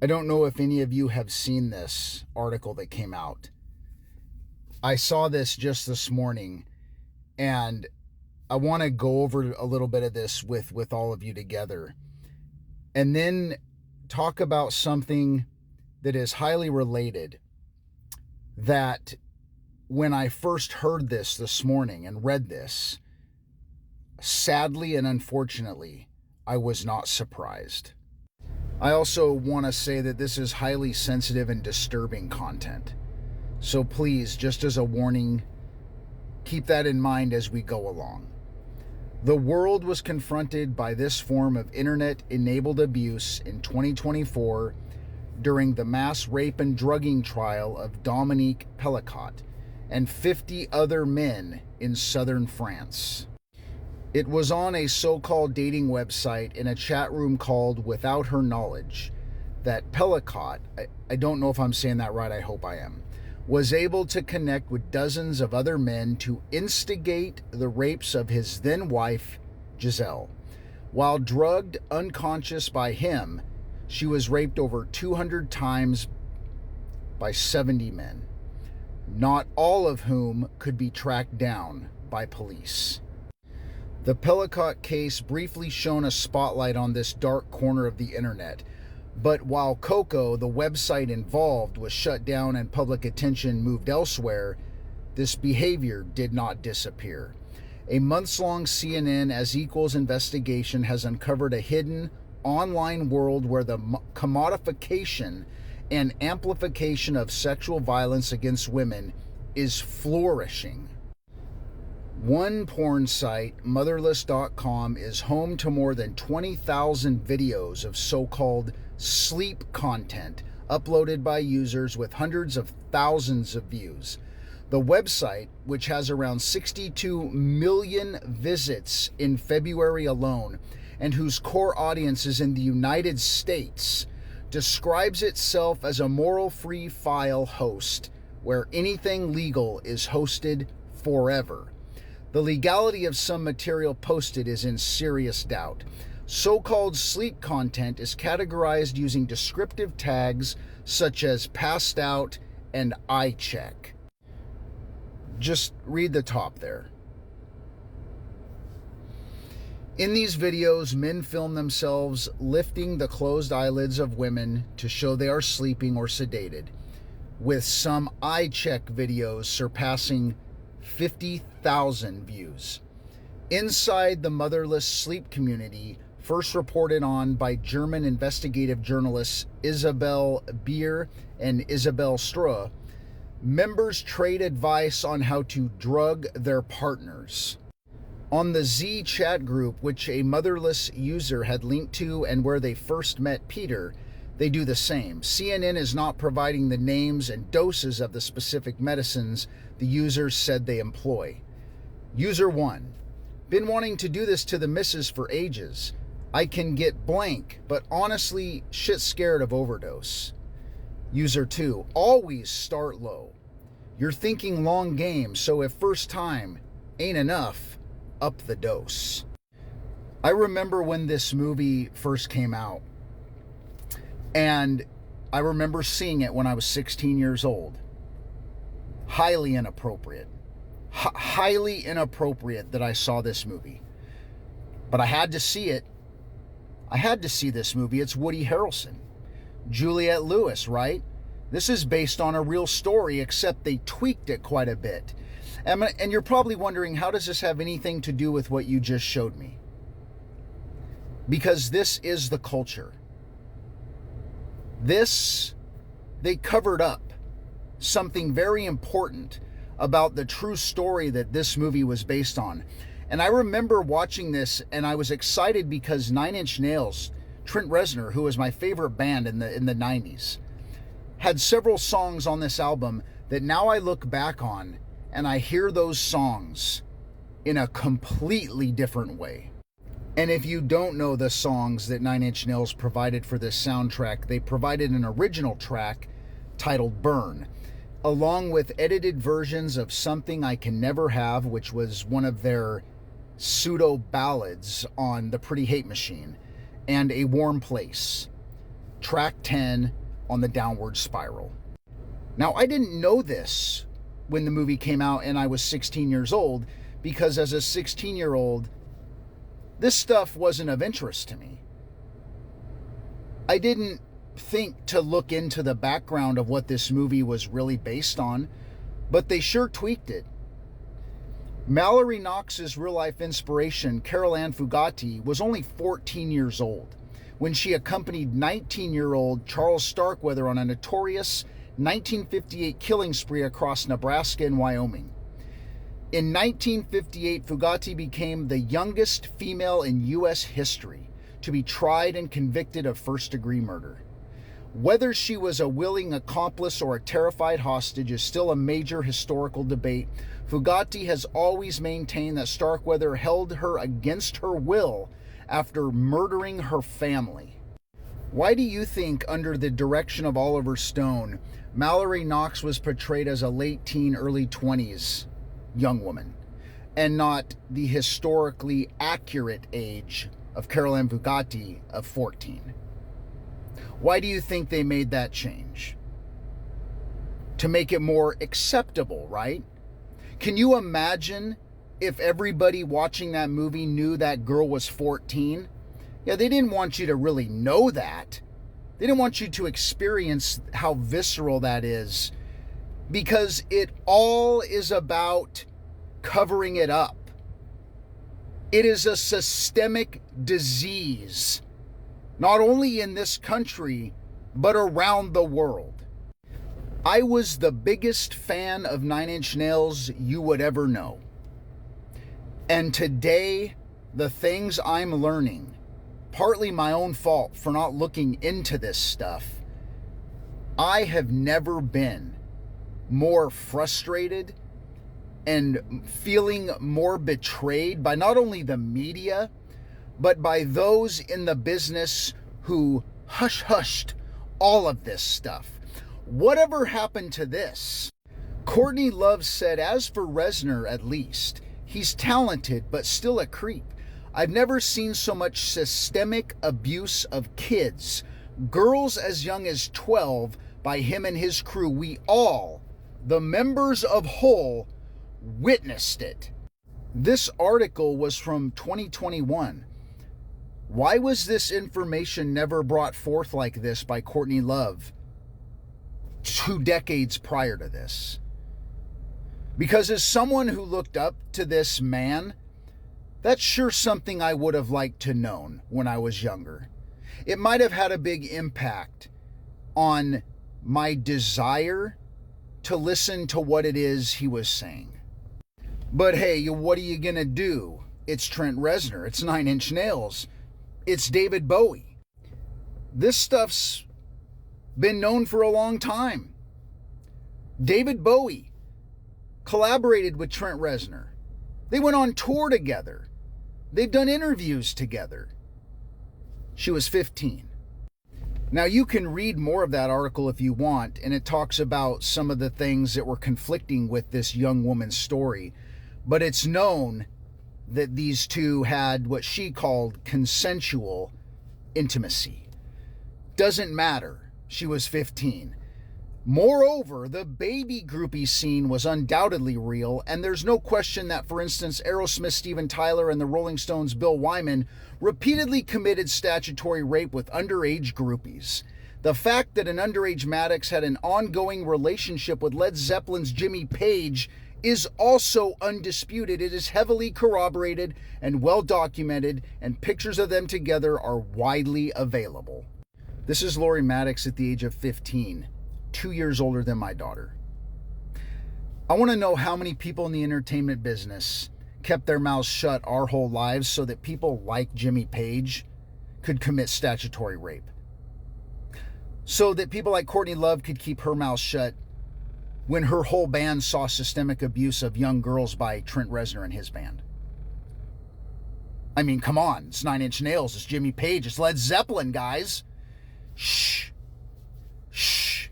I don't know if any of you have seen this article that came out. I saw this just this morning, and I want to go over a little bit of this with all of you together, and then talk about something that is highly related, that when I first heard this morning and read this, sadly and unfortunately, I was not surprised. I also want to say that this is highly sensitive and disturbing content. So please, just as a warning, keep that in mind as we go along. The world was confronted by this form of internet-enabled abuse in 2024 during the mass rape and drugging trial of Dominique Pellicot and 50 other men in southern France. It was on a so-called dating website in a chat room called Without Her Knowledge that Pellicot, I don't know if I'm saying that right, I hope I am, was able to connect with dozens of other men to instigate the rapes of his then wife, Giselle. While drugged unconscious by him, she was raped over 200 times by 70 men, not all of whom could be tracked down by police. The Pellicot case briefly shone a spotlight on this dark corner of the internet, but while Coco, the website involved, was shut down and public attention moved elsewhere, this behavior did not disappear. A months-long CNN as equals investigation has uncovered a hidden online world where the commodification and amplification of sexual violence against women is flourishing. One porn site, motherless.com, is home to more than 20,000 videos of so-called sleep content uploaded by users with hundreds of thousands of views. The website, which has around 62 million visits in February alone, and whose core audience is in the United States, describes itself as a moral-free file host where anything legal is hosted forever. The legality of some material posted is in serious doubt. So-called sleep content is categorized using descriptive tags such as passed out and eye check. Just read the top there. In these videos, men film themselves lifting the closed eyelids of women to show they are sleeping or sedated, with some eye check videos surpassing 50,000 views. Inside the motherless sleep community, first reported on by German investigative journalists Isabel Beer and Isabel Stroh, members trade advice on how to drug their partners. On the Z chat group, which a motherless user had linked to and where they first met Peter, they do the same. CNN is not providing the names and doses of the specific medicines the users said they employ. User 1. Been wanting to do this to the missus for ages. I can get blank, but honestly, shit scared of overdose. User 2. Always start low. You're thinking long game, so if first time ain't enough, up the dose. I remember when this movie first came out, and I remember seeing it when I was 16 years old. Highly inappropriate. Highly inappropriate that I saw this movie. But I had to see it. I had to see this movie. It's Woody Harrelson. Juliette Lewis, right? This is based on a real story, except they tweaked it quite a bit. And you're probably wondering, how does this have anything to do with what you just showed me? Because this is the culture. They covered up something very important about the true story that this movie was based on. And I remember watching this, and I was excited because Nine Inch Nails, Trent Reznor, who was my favorite band in the 90s, had several songs on this album that now I look back on and I hear those songs in a completely different way. And if you don't know the songs that Nine Inch Nails provided for this soundtrack, they provided an original track titled Burn, along with edited versions of Something I Can Never Have, which was one of their pseudo ballads on The Pretty Hate Machine, and A Warm Place. track 10 on the downward spiral. Now, I didn't know this when the movie came out and I was 16 years old, because as a 16-year-old, this stuff wasn't of interest to me. I didn't think to look into the background of what this movie was really based on, but they sure tweaked it. Mallory Knox's real-life inspiration, Carol Ann Fugate, was only 14 years old when she accompanied 19-year-old Charles Starkweather on a notorious 1958 killing spree across Nebraska and Wyoming. In 1958, Fugate became the youngest female in U.S. history to be tried and convicted of first-degree murder. Whether she was a willing accomplice or a terrified hostage is still a major historical debate. Fugate has always maintained that Starkweather held her against her will after murdering her family. Why do you think, under the direction of Oliver Stone, Mallory Knox was portrayed as a late teen, early 20s young woman, and not the historically accurate age of Carol Ann Fugate of 14? Why do you think they made that change? To make it more acceptable, right? Can you imagine if everybody watching that movie knew that girl was 14? Yeah, they didn't want you to really know that. They didn't want you to experience how visceral that is, because it all is about covering it up. It is a systemic disease, not only in this country, but around the world. I was the biggest fan of Nine Inch Nails you would ever know. And today, the things I'm learning, partly my own fault for not looking into this stuff, I have never been more frustrated and feeling more betrayed by not only the media, but by those in the business who hushed all of this stuff. Whatever happened to this? Courtney Love said, as for Reznor, at least, he's talented, but still a creep. I've never seen so much systemic abuse of kids, girls as young as 12, by him and his crew. We all, the members of Whole, witnessed it. This article was from 2021. Why was this information never brought forth like this by Courtney Love 2 decades prior to this? Because as someone who looked up to this man, that's sure something I would have liked to known when I was younger. It might have had a big impact on my desire to listen to what it is he was saying. But hey, what are you gonna do? It's Trent Reznor, it's Nine Inch Nails, it's David Bowie. This stuff's been known for a long time. David Bowie collaborated with Trent Reznor. They went on tour together. They've done interviews together. She was 15. Now, you can read more of that article if you want, and it talks about some of the things that were conflicting with this young woman's story. But it's known that these two had what she called consensual intimacy. Doesn't matter. She was 15. Moreover, the baby groupie scene was undoubtedly real, and there's no question that, for instance, Aerosmith Steven Tyler and the Rolling Stones' Bill Wyman repeatedly committed statutory rape with underage groupies. The fact that an underage Maddox had an ongoing relationship with Led Zeppelin's Jimmy Page is also undisputed. It is heavily corroborated and well documented, and pictures of them together are widely available. This is Lori Maddox at the age of 15. 2 years older than my daughter. I want to know how many people in the entertainment business kept their mouths shut our whole lives so that people like Jimmy Page could commit statutory rape. So that people like Courtney Love could keep her mouth shut when her whole band saw systemic abuse of young girls by Trent Reznor and his band. I mean, come on. It's Nine Inch Nails. It's Jimmy Page. It's Led Zeppelin, guys. Shh. Shh.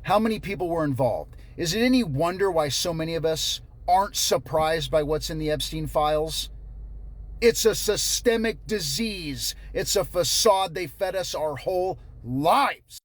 How many people were involved? Is it any wonder why so many of us aren't surprised by what's in the Epstein files? It's a systemic disease. It's a facade they fed us our whole lives.